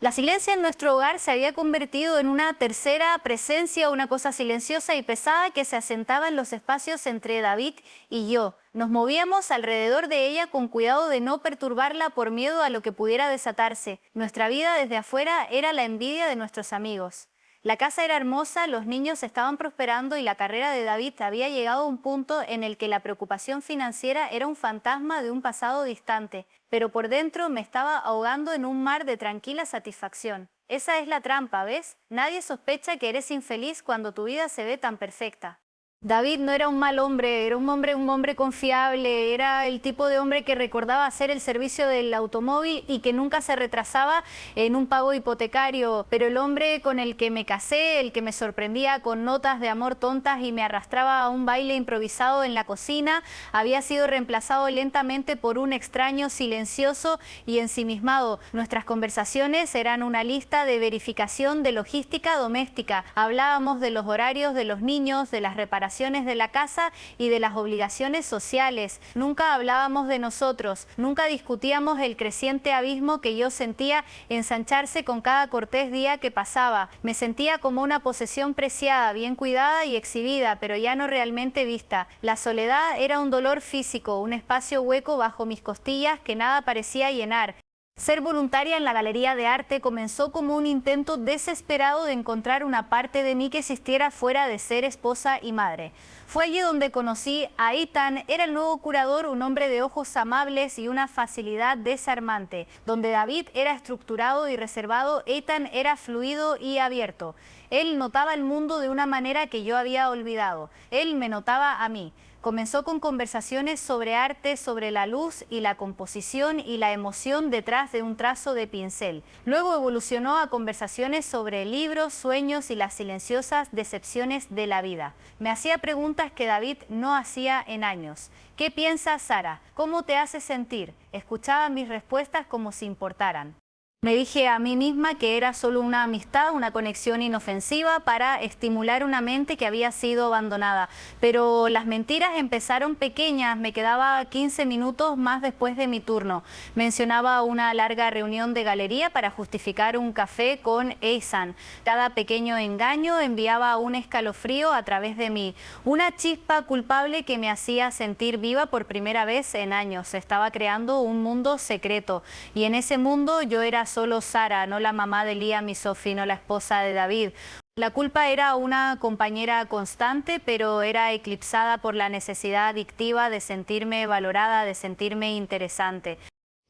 La silencia en nuestro hogar se había convertido en una tercera presencia, una cosa silenciosa y pesada que se asentaba en los espacios entre David y yo. Nos movíamos alrededor de ella con cuidado de no perturbarla por miedo a lo que pudiera desatarse. Nuestra vida desde afuera era la envidia de nuestros amigos. La casa era hermosa, los niños estaban prosperando y la carrera de David había llegado a un punto en el que la preocupación financiera era un fantasma de un pasado distante, pero por dentro me estaba ahogando en un mar de tranquila satisfacción. Esa es la trampa, ¿ves? Nadie sospecha que eres infeliz cuando tu vida se ve tan perfecta. David no era un mal hombre, era un hombre confiable, era el tipo de hombre que recordaba hacer el servicio del automóvil y que nunca se retrasaba en un pago hipotecario, pero el hombre con el que me casé, el que me sorprendía con notas de amor tontas y me arrastraba a un baile improvisado en la cocina, había sido reemplazado lentamente por un extraño silencioso y ensimismado. Nuestras conversaciones eran una lista de verificación de logística doméstica. Hablábamos de los horarios de los niños, de las reparaciones de la casa y de las obligaciones sociales. Nunca hablábamos de nosotros, nunca discutíamos el creciente abismo que yo sentía ensancharse con cada cortés día que pasaba. Me sentía como una posesión preciada, bien cuidada y exhibida, pero ya no realmente vista. La soledad era un dolor físico, un espacio hueco bajo mis costillas que nada parecía llenar. Ser voluntaria en la galería de arte comenzó como un intento desesperado de encontrar una parte de mí que existiera fuera de ser esposa y madre. Fue allí donde conocí a Ethan, era el nuevo curador, un hombre de ojos amables y una facilidad desarmante. Donde David era estructurado y reservado, Ethan era fluido y abierto. Él notaba el mundo de una manera que yo había olvidado. Él me notaba a mí. Comenzó con conversaciones sobre arte, sobre la luz y la composición y la emoción detrás de un trazo de pincel. Luego evolucionó a conversaciones sobre libros, sueños y las silenciosas decepciones de la vida. Me hacía preguntas que David no hacía en años. ¿Qué piensas, Sara? ¿Cómo te hace sentir? Escuchaba mis respuestas como si importaran. Me dije a mí misma que era solo una amistad, una conexión inofensiva para estimular una mente que había sido abandonada. Pero las mentiras empezaron pequeñas, me quedaba 15 minutos más después de mi turno. Mencionaba una larga reunión de galería para justificar un café con Ethan. Cada pequeño engaño enviaba un escalofrío a través de mí. Una chispa culpable que me hacía sentir viva por primera vez en años. Estaba creando un mundo secreto y en ese mundo yo era solo Sara, no la mamá de Liam y Sophie, no la esposa de David. La culpa era una compañera constante, pero era eclipsada por la necesidad adictiva de sentirme valorada, de sentirme interesante.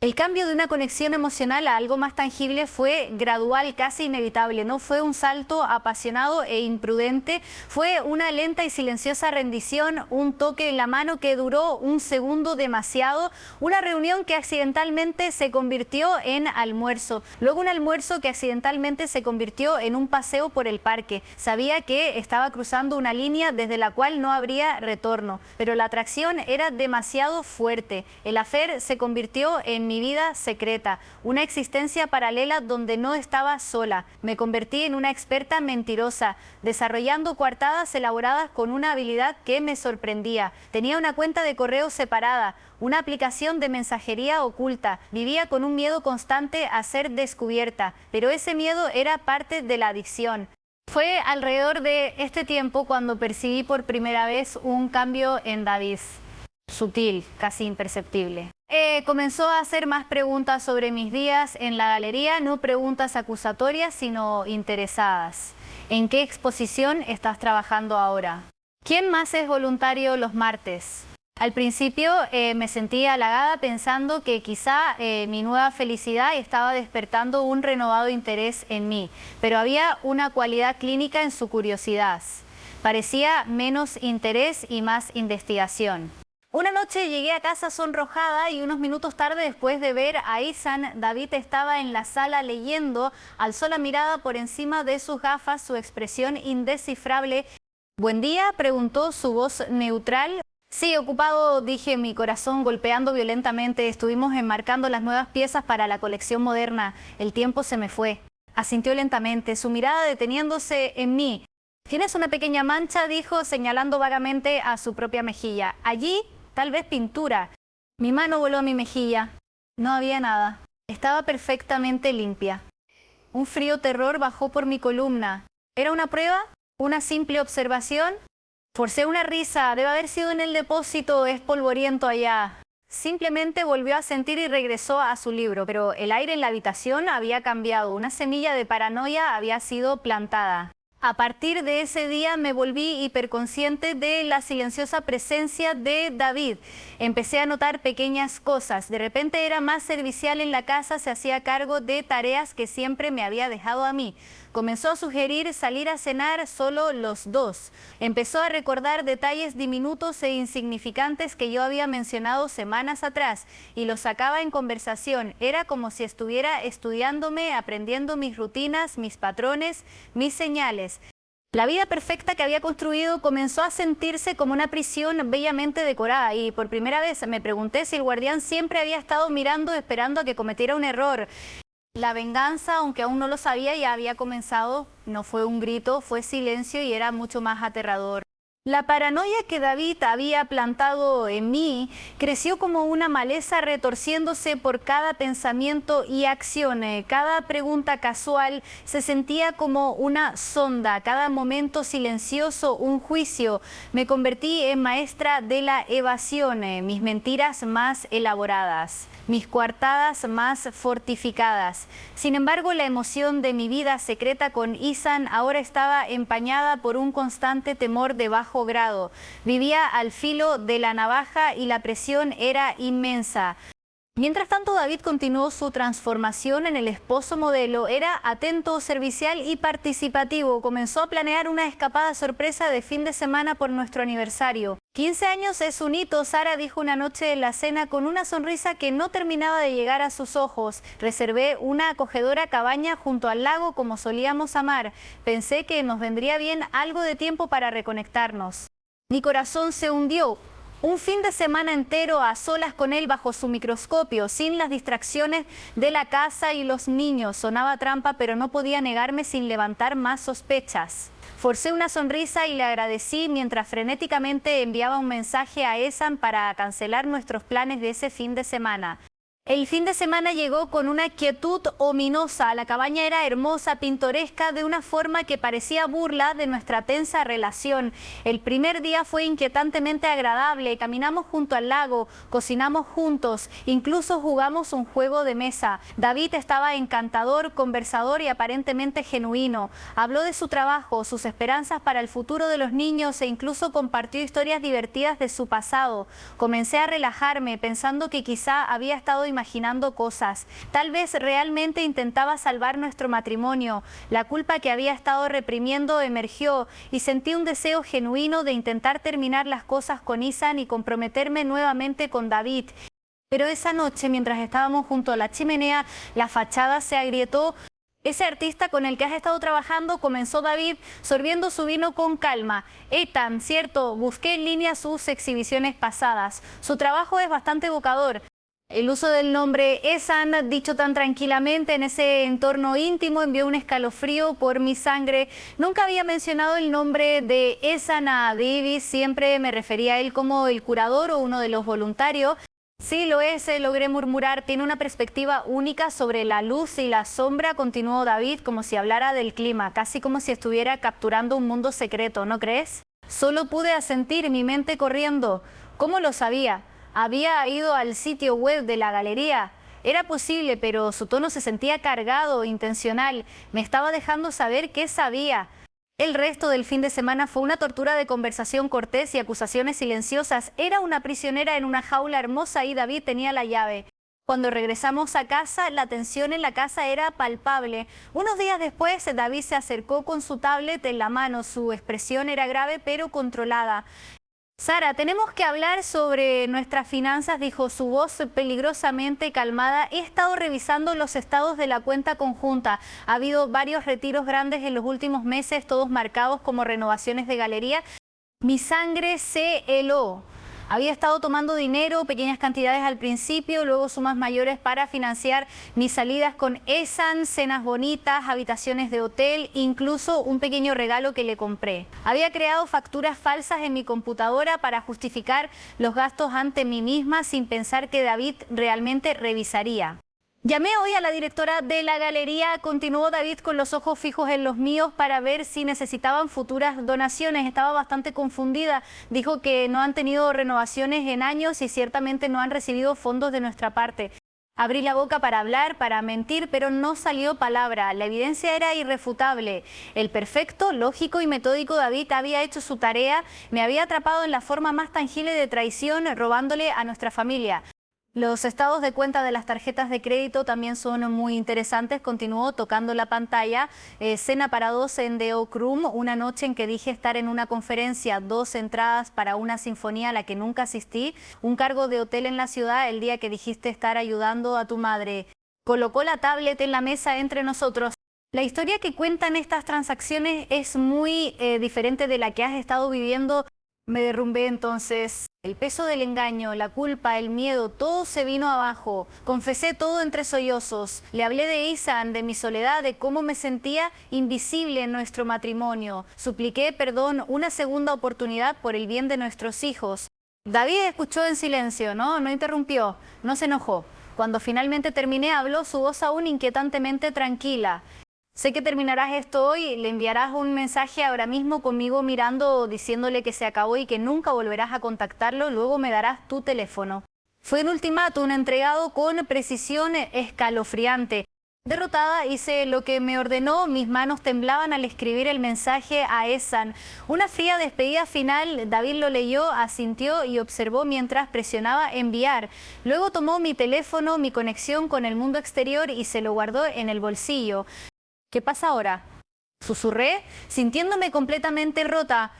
El cambio de una conexión emocional a algo más tangible fue gradual, casi inevitable. No fue un salto apasionado e imprudente, fue una lenta y silenciosa rendición, un toque en la mano que duró un segundo demasiado, una reunión que accidentalmente se convirtió en almuerzo, luego un almuerzo que accidentalmente se convirtió en un paseo por el parque. Sabía que estaba cruzando una línea desde la cual no habría retorno, pero la atracción era demasiado fuerte. El affair se convirtió en mi vida secreta, una existencia paralela donde no estaba sola. Me convertí en una experta mentirosa, desarrollando coartadas elaboradas con una habilidad que me sorprendía. Tenía una cuenta de correo separada, una aplicación de mensajería oculta. Vivía con un miedo constante a ser descubierta, pero ese miedo era parte de la adicción. Fue alrededor de este tiempo cuando percibí por primera vez un cambio en David, sutil, casi imperceptible. Comenzó a hacer más preguntas sobre mis días en la galería, no preguntas acusatorias, sino interesadas. ¿En qué exposición estás trabajando ahora? ¿Quién más es voluntario los martes? Al principio me sentí halagada pensando que quizá mi nueva felicidad estaba despertando un renovado interés en mí, pero había una cualidad clínica en su curiosidad. Parecía menos interés y más investigación. Una noche llegué a casa sonrojada y unos minutos tarde, después de ver a Ethan, David estaba en la sala leyendo. Alzó la mirada por encima de sus gafas, su expresión indescifrable. «¿Buen día?», preguntó, su voz neutral. «Sí, ocupado», dije, mi corazón golpeando violentamente. «Estuvimos enmarcando las nuevas piezas para la colección moderna. El tiempo se me fue». Asintió lentamente, su mirada deteniéndose en mí. «¿Tienes una pequeña mancha?», dijo, señalando vagamente a su propia mejilla. «Allí, tal vez pintura». Mi mano voló a mi mejilla. No había nada. Estaba perfectamente limpia. Un frío terror bajó por mi columna. ¿Era una prueba? ¿Una simple observación? Forcé una risa. Debe haber sido en el depósito, es polvoriento allá. Simplemente volvió a sentir y regresó a su libro, pero el aire en la habitación había cambiado. Una semilla de paranoia había sido plantada. A partir de ese día me volví hiperconsciente de la silenciosa presencia de David. Empecé a notar pequeñas cosas. De repente era más servicial en la casa, se hacía cargo de tareas que siempre me había dejado a mí. Comenzó a sugerir salir a cenar solo los dos. Empezó a recordar detalles diminutos e insignificantes que yo había mencionado semanas atrás y los sacaba en conversación. Era como si estuviera estudiándome, aprendiendo mis rutinas, mis patrones, mis señales. La vida perfecta que había construido comenzó a sentirse como una prisión bellamente decorada y por primera vez me pregunté si el guardián siempre había estado mirando, esperando a que cometiera un error. La venganza, aunque aún no lo sabía, ya había comenzado. No fue un grito, fue silencio y era mucho más aterrador. La paranoia que David había plantado en mí creció como una maleza retorciéndose por cada pensamiento y acción. Cada pregunta casual se sentía como una sonda, cada momento silencioso un juicio. Me convertí en maestra de la evasión, mis mentiras más elaboradas, mis coartadas más fortificadas. Sin embargo, la emoción de mi vida secreta con Ihsan ahora estaba empañada por un constante temor de bajo grado. Vivía al filo de la navaja y la presión era inmensa. Mientras tanto, David continuó su transformación en el esposo modelo. Era atento, servicial y participativo. Comenzó a planear una escapada sorpresa de fin de semana por nuestro aniversario. 15 años es un hito, Sara dijo una noche en la cena con una sonrisa que no terminaba de llegar a sus ojos. Reservé una acogedora cabaña junto al lago como solíamos amar. Pensé que nos vendría bien algo de tiempo para reconectarnos. Mi corazón se hundió. Un fin de semana entero a solas con él bajo su microscopio, sin las distracciones de la casa y los niños. Sonaba trampa, pero no podía negarme sin levantar más sospechas. Forcé una sonrisa y le agradecí mientras frenéticamente enviaba un mensaje a Ihsan para cancelar nuestros planes de ese fin de semana. El fin de semana llegó con una quietud ominosa. La cabaña era hermosa, pintoresca, de una forma que parecía burla de nuestra tensa relación. El primer día fue inquietantemente agradable. Caminamos junto al lago, cocinamos juntos, incluso jugamos un juego de mesa. David estaba encantador, conversador y aparentemente genuino. Habló de su trabajo, sus esperanzas para el futuro de los niños e incluso compartió historias divertidas de su pasado. Comencé a relajarme, pensando que quizá había estado imaginando cosas. Tal vez realmente intentaba salvar nuestro matrimonio. La culpa que había estado reprimiendo emergió y sentí un deseo genuino de intentar terminar las cosas con Ihsan y comprometerme nuevamente con David. Pero esa noche, mientras estábamos junto a la chimenea, la fachada se agrietó. Ese artista con el que has estado trabajando, comenzó David, sorbiendo su vino con calma. Ethan, cierto, busqué en línea sus exhibiciones pasadas. Su trabajo es bastante evocador. El uso del nombre Ihsan, dicho tan tranquilamente en ese entorno íntimo, envió un escalofrío por mi sangre. Nunca había mencionado el nombre de Ihsan a David, siempre me refería a él como el curador o uno de los voluntarios. Sí, lo es, logré murmurar. Tiene una perspectiva única sobre la luz y la sombra, continuó David, como si hablara del clima, casi como si estuviera capturando un mundo secreto, ¿no crees? Solo pude asentir, mi mente corriendo. ¿Cómo lo sabía? Había ido al sitio web de la galería. Era posible, pero su tono se sentía cargado, intencional. Me estaba dejando saber qué sabía. El resto del fin de semana fue una tortura de conversación cortés y acusaciones silenciosas. Era una prisionera en una jaula hermosa y David tenía la llave. Cuando regresamos a casa, la tensión en la casa era palpable. Unos días después, David se acercó con su tablet en la mano. Su expresión era grave pero controlada. Sara, tenemos que hablar sobre nuestras finanzas, dijo su voz peligrosamente calmada. He estado revisando los estados de la cuenta conjunta. Ha habido varios retiros grandes en los últimos meses, todos marcados como renovaciones de galería. Mi sangre se heló. Había estado tomando dinero, pequeñas cantidades al principio, luego sumas mayores para financiar mis salidas con Ihsan, cenas bonitas, habitaciones de hotel, incluso un pequeño regalo que le compré. Había creado facturas falsas en mi computadora para justificar los gastos ante mí misma sin pensar que David realmente revisaría. Llamé hoy a la directora de la galería, continuó David con los ojos fijos en los míos para ver si necesitaban futuras donaciones. Estaba bastante confundida, dijo que no han tenido renovaciones en años y ciertamente no han recibido fondos de nuestra parte. Abrí la boca para hablar, para mentir, pero no salió palabra. La evidencia era irrefutable. El perfecto, lógico y metódico David había hecho su tarea, me había atrapado en la forma más tangible de traición, robándole a nuestra familia. Los estados de cuenta de las tarjetas de crédito también son muy interesantes. Continuó tocando la pantalla. Cena para dos en The Oak Room, una noche en que dije estar en una conferencia, 2 entradas para una sinfonía a la que nunca asistí, un cargo de hotel en la ciudad el día que dijiste estar ayudando a tu madre. Colocó la tablet en la mesa entre nosotros. La historia que cuentan estas transacciones es muy diferente de la que has estado viviendo. Me derrumbé entonces. El peso del engaño, la culpa, el miedo, todo se vino abajo. Confesé todo entre sollozos. Le hablé de Isan, de mi soledad, de cómo me sentía invisible en nuestro matrimonio. Supliqué perdón, una segunda oportunidad por el bien de nuestros hijos. David escuchó en silencio, no interrumpió, no se enojó. Cuando finalmente terminé, habló su voz aún inquietantemente tranquila. Sé que terminarás esto hoy, le enviarás un mensaje ahora mismo conmigo mirando, diciéndole que se acabó y que nunca volverás a contactarlo, luego me darás tu teléfono. Fue un ultimátum entregado con precisión escalofriante. Derrotada, hice lo que me ordenó, mis manos temblaban al escribir el mensaje a Esan. Una fría despedida final, David lo leyó, asintió y observó mientras presionaba enviar. Luego tomó mi teléfono, mi conexión con el mundo exterior y se lo guardó en el bolsillo. ¿Qué pasa ahora? Susurré, sintiéndome completamente rota.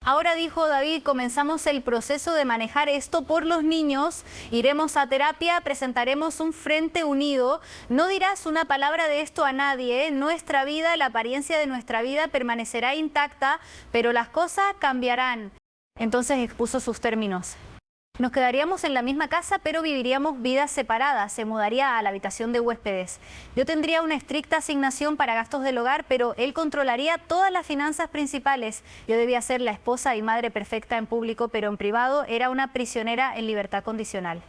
Ahora, dijo David, comenzamos el proceso de manejar esto por los niños. Iremos a terapia, presentaremos un frente unido. No dirás una palabra de esto a nadie. Nuestra vida, la apariencia de nuestra vida permanecerá intacta, pero las cosas cambiarán. Entonces expuso sus términos. Nos quedaríamos en la misma casa, pero viviríamos vidas separadas. Se mudaría a la habitación de huéspedes. Yo tendría una estricta asignación para gastos del hogar, pero él controlaría todas las finanzas principales. Yo debía ser la esposa y madre perfecta en público, pero en privado era una prisionera en libertad condicional.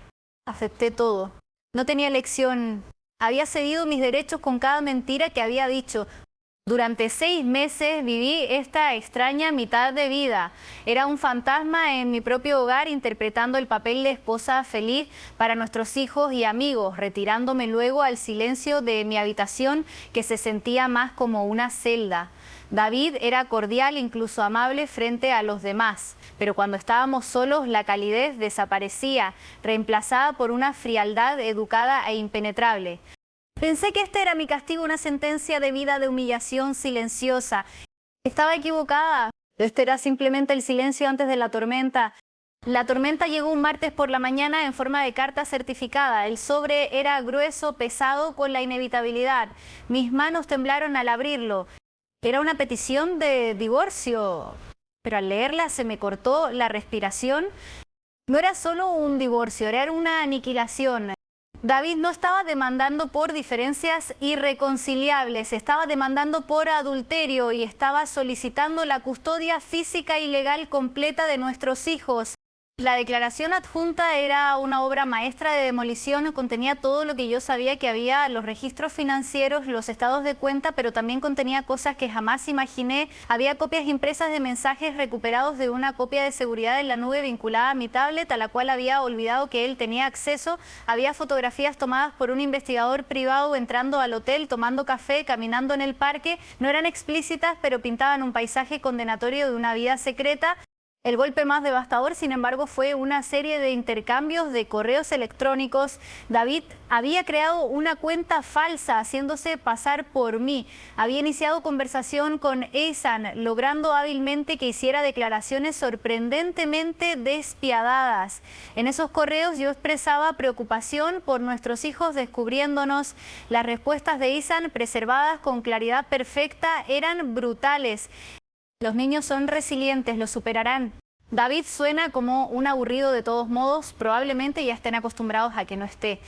Acepté todo. No tenía elección. Había cedido mis derechos con cada mentira que había dicho. Durante 6 meses viví esta extraña mitad de vida. Era un fantasma en mi propio hogar interpretando el papel de esposa feliz para nuestros hijos y amigos, retirándome luego al silencio de mi habitación que se sentía más como una celda. David era cordial, incluso amable frente a los demás, pero cuando estábamos solos la calidez desaparecía, reemplazada por una frialdad educada e impenetrable. Pensé que este era mi castigo, una sentencia de vida de humillación silenciosa. Estaba equivocada. Este era simplemente el silencio antes de la tormenta. La tormenta llegó un martes por la mañana en forma de carta certificada. El sobre era grueso, pesado, con la inevitabilidad. Mis manos temblaron al abrirlo. Era una petición de divorcio, pero al leerla se me cortó la respiración. No era solo un divorcio, era una aniquilación. David no estaba demandando por diferencias irreconciliables, estaba demandando por adulterio y estaba solicitando la custodia física y legal completa de nuestros hijos. La declaración adjunta era una obra maestra de demolición, contenía todo lo que yo sabía que había, los registros financieros, los estados de cuenta, pero también contenía cosas que jamás imaginé. Había copias impresas de mensajes recuperados de una copia de seguridad en la nube vinculada a mi tablet, a la cual había olvidado que él tenía acceso. Había fotografías tomadas por un investigador privado entrando al hotel, tomando café, caminando en el parque. No eran explícitas, pero pintaban un paisaje condenatorio de una vida secreta. El golpe más devastador, sin embargo, fue una serie de intercambios de correos electrónicos. David había creado una cuenta falsa, haciéndose pasar por mí. Había iniciado conversación con Esan, logrando hábilmente que hiciera declaraciones sorprendentemente despiadadas. En esos correos yo expresaba preocupación por nuestros hijos descubriéndonos. Las respuestas de Esan, preservadas con claridad perfecta, eran brutales. Los niños son resilientes, lo superarán. David suena como un aburrido de todos modos, probablemente ya estén acostumbrados a que no esté.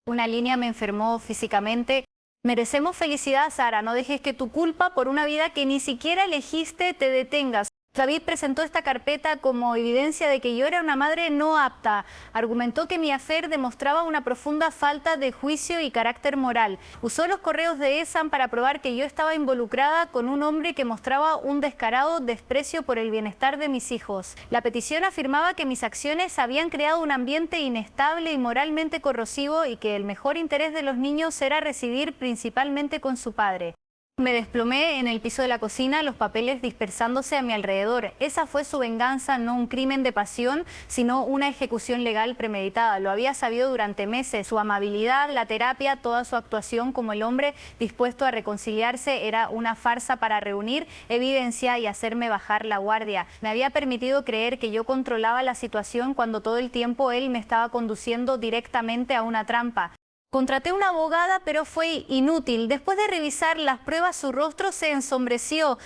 Una línea me enfermó físicamente. Merecemos felicidad, Sara, no dejes que tu culpa por una vida que ni siquiera elegiste te detengas. David presentó esta carpeta como evidencia de que yo era una madre no apta. Argumentó que mi afer demostraba una profunda falta de juicio y carácter moral. Usó los correos de ESAM para probar que yo estaba involucrada con un hombre que mostraba un descarado desprecio por el bienestar de mis hijos. La petición afirmaba que mis acciones habían creado un ambiente inestable y moralmente corrosivo y que el mejor interés de los niños era residir principalmente con su padre. Me desplomé en el piso de la cocina, los papeles dispersándose a mi alrededor. Esa fue su venganza, no un crimen de pasión, sino una ejecución legal premeditada. Lo había sabido durante meses. Su amabilidad, la terapia, toda su actuación como el hombre dispuesto a reconciliarse era una farsa para reunir evidencia y hacerme bajar la guardia. Me había permitido creer que yo controlaba la situación cuando todo el tiempo él me estaba conduciendo directamente a una trampa. Contraté una abogada, pero fue inútil. Después de revisar las pruebas, su rostro se ensombreció.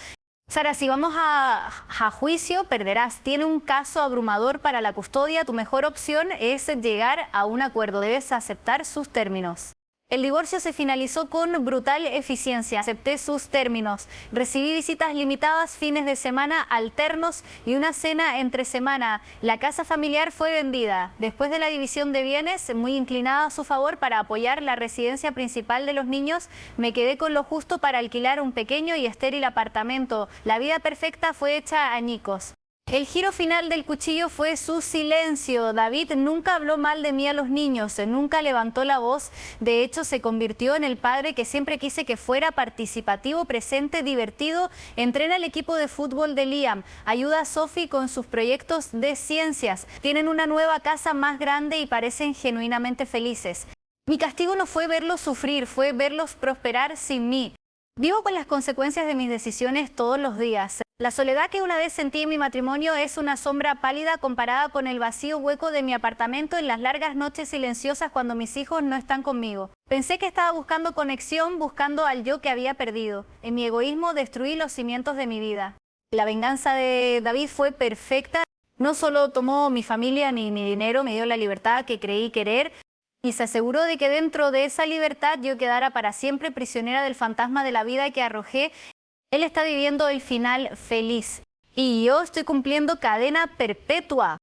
Sara, si vamos a juicio, perderás. Tiene un caso abrumador para la custodia. Tu mejor opción es llegar a un acuerdo. Debes aceptar sus términos. El divorcio se finalizó con brutal eficiencia. Acepté sus términos. Recibí visitas limitadas, fines de semana alternos y una cena entre semana. La casa familiar fue vendida. Después de la división de bienes, muy inclinada a su favor para apoyar la residencia principal de los niños, me quedé con lo justo para alquilar un pequeño y estéril apartamento. La vida perfecta fue hecha añicos. El giro final del cuchillo fue su silencio. David nunca habló mal de mí a los niños, nunca levantó la voz. De hecho, se convirtió en el padre que siempre quise que fuera: participativo, presente, divertido. Entrena el equipo de fútbol de Liam, ayuda a Sophie con sus proyectos de ciencias. Tienen una nueva casa más grande y parecen genuinamente felices. Mi castigo no fue verlos sufrir, fue verlos prosperar sin mí. Vivo con las consecuencias de mis decisiones todos los días. La soledad que una vez sentí en mi matrimonio es una sombra pálida comparada con el vacío hueco de mi apartamento en las largas noches silenciosas cuando mis hijos no están conmigo. Pensé que estaba buscando conexión, buscando al yo que había perdido. En mi egoísmo destruí los cimientos de mi vida. La venganza de David fue perfecta. No solo tomó mi familia ni mi dinero, me dio la libertad que creí querer. Y se aseguró de que dentro de esa libertad yo quedara para siempre prisionera del fantasma de la vida que arrojé. Él está viviendo el final feliz y yo estoy cumpliendo cadena perpetua.